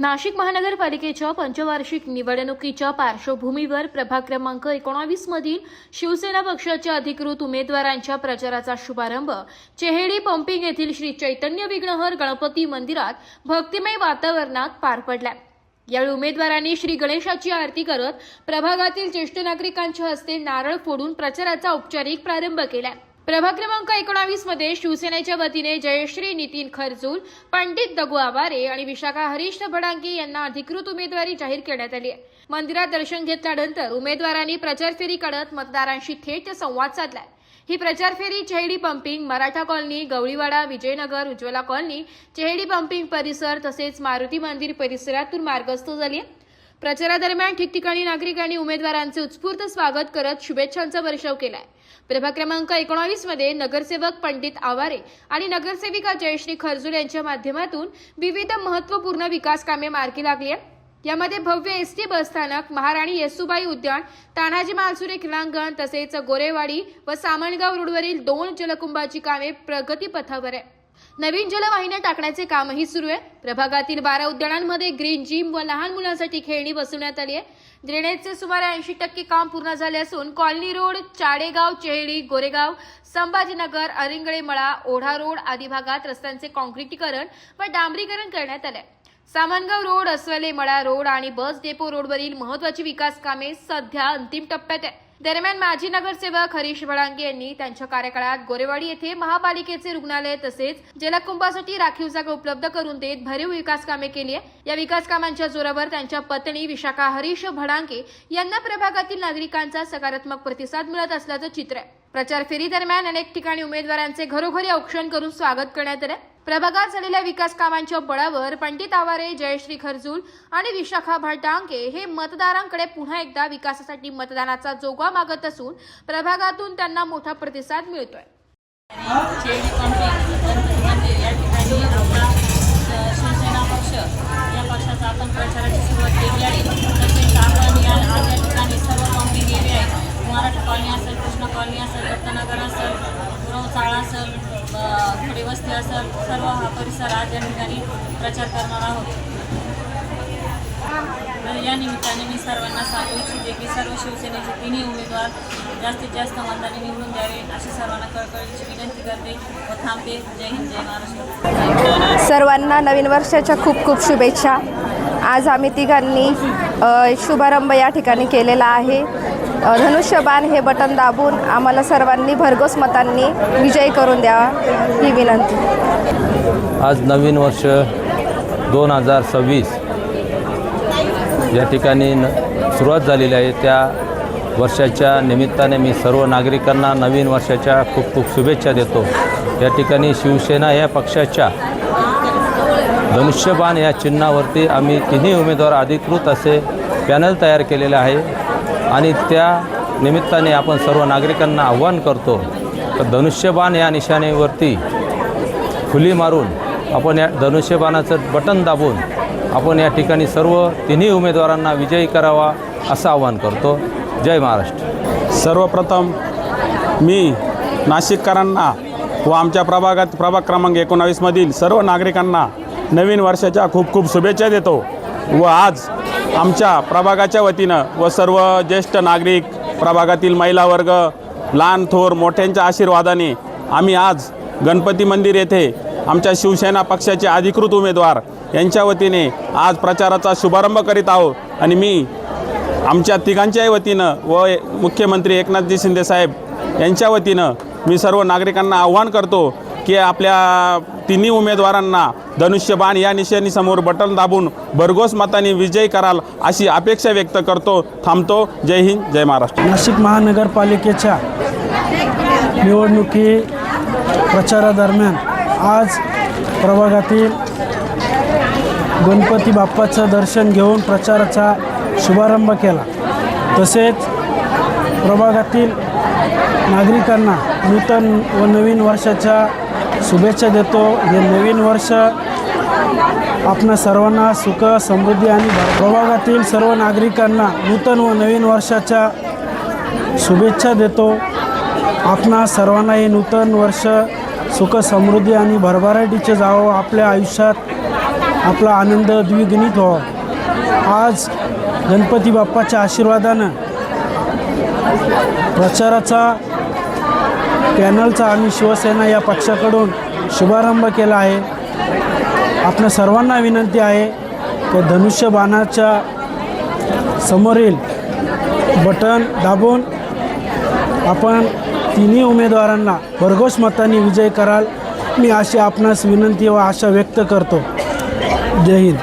नाशिक महानगरपालिकेच्या पंचवार्षिक निवडणुकीच्या पार्श्वभूमीवर प्रभाग क्रमांक 19 मधील शिवसेना पक्षाच्या अधिकृत उमेदवारांच्या प्रचाराचा शुभारंभ चेहेडी पंपिंग येथील श्री चैतन्य विघ्नहर गणपती मंदिरात भक्तिमय वातावरणात पार पडला। यावेळी उमेदवारांनी श्री गणेशाची आरती करत प्रभागातील ज्येष्ठ नागरिकांच्या हस्ते नारळ फोडून प्रचाराचा औपचारिक प्रारंभ केला। प्रभाग क्रमांक 19 मध्ये शिवसेनेच्या वतीने जयश्री नितीन खरजूल, पंडित दगू आवारे आणि विशाखा हरीश भडांगे यांना अधिकृत उमेदवारी जाहीर करण्यात आली आहे। मंदिरात दर्शन घेतल्यानंतर उमेदवारांनी प्रचार फेरी काढत मतदारांशी थेट संवाद साधला। ही प्रचार फेरी Chehedi pumping, Maratha colony, Gavliwada, Vijaynagar, Ujjwala colony, Chehedi pumping परिसर तसेच मारुती मंदिर परिसरातून मार्गस्थ झाली। प्रचारादरम्यान ठिकठिकाणी नागरिकांनी उमेदवारांचे उत्स्फूर्त स्वागत करत शुभेच्छांचा वर्षाव केलाय। प्रभाग क्रमांक 19 मध्ये नगरसेवक पंडित आवारे आणि नगरसेविका जयश्री खरजूल यांच्या माध्यमातून विविध महत्त्वपूर्ण विकास कामे मार्गी लागली आहेत। यामध्ये भव्य एसटी बसस्थानक, महाराणी येसुबाई उद्यान, तानाजी मालसुरे क्रीडांगण तसेच गोरेवाडी व सामनगाव रोडवरील 2 जलकुंभाची कामे प्रगतीपथावर आहे। नवीन जलवाहिन्या टाकण्याचे कामही सुरू आहे। प्रभागातील 12 उद्यानांमध्ये ग्रीन जिम व लहान मुलांसाठी खेळणी बसवण्यात आली आहे। ड्रेनेजचे सुमारे 80% काम पूर्ण झाले असून कॉलनी रोड, चाडेगाव, चेहेडी, गोरेगाव, संभाजीनगर, अरिंगळे मळा, ओढा रोड आदी भागात रस्त्यांचे काँक्रिटीकरण व डांबरीकरण करण्यात आले। सामनगाव रोड, अस्वले मळा रोड आणि बस डेपो रोडवरील महत्त्वाची विकास कामे सध्या अंतिम टप्प्यात आहे। दरम्यान माजी नगरसेवक हरीश भडांगे यांनी त्यांच्या कार्यकाळात गोरेवाडी येथे महापालिकेचे रुग्णालय तसेच जलकुंभासाठी राखीव जागा उपलब्ध करून देत भरीव विकास कामे केली आहे। या विकास कामांच्या जोरावर त्यांच्या पत्नी विशाखा हरीश भडांगे यांना प्रभागातील नागरिकांचा सकारात्मक प्रतिसाद मिळत असल्याचं चित्र आहे। प्रचार फेरी दरम्यान अनेक ठिकाणी उमेदवारांचे घरोघरी औक्षण करून स्वागत करण्यात आले। प्रभागात झालेल्या विकास कामांच्या बळावर पंडित आवारे, जयश्री खरजूल आणि विशाखा भडांगे हे मतदारांकडे पुन्हा एकदा विकासासाठी मतदानाचा जोगवा मागत असून प्रभागातून त्यांना मोठा प्रतिसाद मिळतोय। शिवसेना पक्ष या पक्षाचा आपण प्रचाराची सुरुवात केली आहे। तसेच आपण या ठिकाणी सर्व पंपिंग एरिया आहे, मराठा कॉलनी असेल, कृष्ण कॉलनी असेल, दत्तनगर असेल, गुरव चाळा असेल, थोडी वस्ती असेल, सर्व हा परिसर आज या ठिकाणी प्रचार करणार आहोत। या निमित्ताने मी सर्वांना सांगू इच्छिते की सर्व शिवसेनेचे तिन्ही उमेदवार जास्तीत जास्त मताने निवडून द्यावे अशी सर्वांना कळकळीची विनंती करते व थांबते। जय हिंद, जय महाराष्ट्र। सर्वांना नवीन वर्षाच्या खूप खूप शुभेच्छा। आज आम्ही तिघांनी शुभारंभ या ठिकाणी केलेला आहे। धनुष्यबाण हे बटन दाबून आम्हाला सर्वांनी भरघोस मतांनी विजयी करून द्यावा ही विनंती। आज नवीन वर्ष 2026 या ठिकाणी सुरुवात झालेली आहे। त्या वर्षाच्या निमित्ताने मी सर्व नागरिकांना नवीन वर्षाच्या खूप खूप शुभेच्छा देतो। या ठिकाणी शिवसेना या पक्षाच्या धनुष्यबाण या चिन्हावरती आम्ही तिन्ही उमेदवार अधिकृत असे पॅनल तयार केलेले आहे आणि त्या निमित्ताने आपण सर्व नागरिकांना आव्हान करतो तर धनुष्यबाण या निशाणीवरती खुली मारून आपण या धनुष्यबाणाचं बटन दाबून आपण या ठिकाणी सर्व तिन्ही उमेदवारांना विजयी करावा असं आवाहन करतो। जय महाराष्ट्र। सर्वप्रथम मी नाशिककरांना व आमच्या प्रभाग क्रमांक 19 मधील सर्व नागरिकांना नवीन वर्षाच्या खूप खूप शुभेच्छा देतो व आज आमच्या प्रभागाच्या वतीनं व सर्व ज्येष्ठ नागरिक, प्रभागातील महिला वर्ग, लहान थोर मोठ्यांच्या आशीर्वादाने आम्ही आज गणपती मंदिर येथे आमच्या शिवसेना पक्षाचे अधिकृत उमेदवार यांच्या वतीने आज प्रचाराचा शुभारंभ करीत आहोत आणि मी आमच्या तिघांच्याही वतीनं व मुख्यमंत्री एकनाथजी शिंदे साहेब यांच्या वतीनं मी सर्व नागरिकांना आव्हान करतो की आपल्या तिन्ही उमेदवारांना धनुष्यबाण या निशाणीसमोर बटन दाबून भरघोस मतांनी विजयी कराल अशी अपेक्षा व्यक्त करतो। थांबतो। जय हिंद, जय महाराष्ट्र। नाशिक महानगरपालिकेच्या निवडणुकी प्रचारादरम्यान आज प्रभागातील गणपती बाप्पाचं दर्शन घेऊन प्रचाराचा शुभारंभ केला। तसेच प्रभागातील नागरिकांना नूतन व नवीन वर्षाच्या शुभेच्छा देतो। हे नवीन वर्ष आपणा सर्वांना सुख, समृद्धी आणि प्रभागातील सर्व नागरिकांना नूतन व नवीन वर्षाच्या शुभेच्छा देतो। आपणा सर्वांना हे नूतन वर्ष सुख, समृद्धी आणि भरभराटीचे जावं आपल्या आयुष्यात आपला आनंद द्विगुणित व्हावा। आज गणपती बाप्पाच्या आशीर्वादानं प्रचाराचा पॅनलचा आम्ही शिवसेना या पक्षाकडून शुभारंभ केला आहे। आपणा सर्वांना विनंती आहे की धनुष्यबाणाच्या समोरील बटन दाबून आपण तिन्ही उमेदवारांना भरघोस मतांनी विजय कराल, मी अशी आपणास विनंती व आशा व्यक्त करतो। जय हिंद।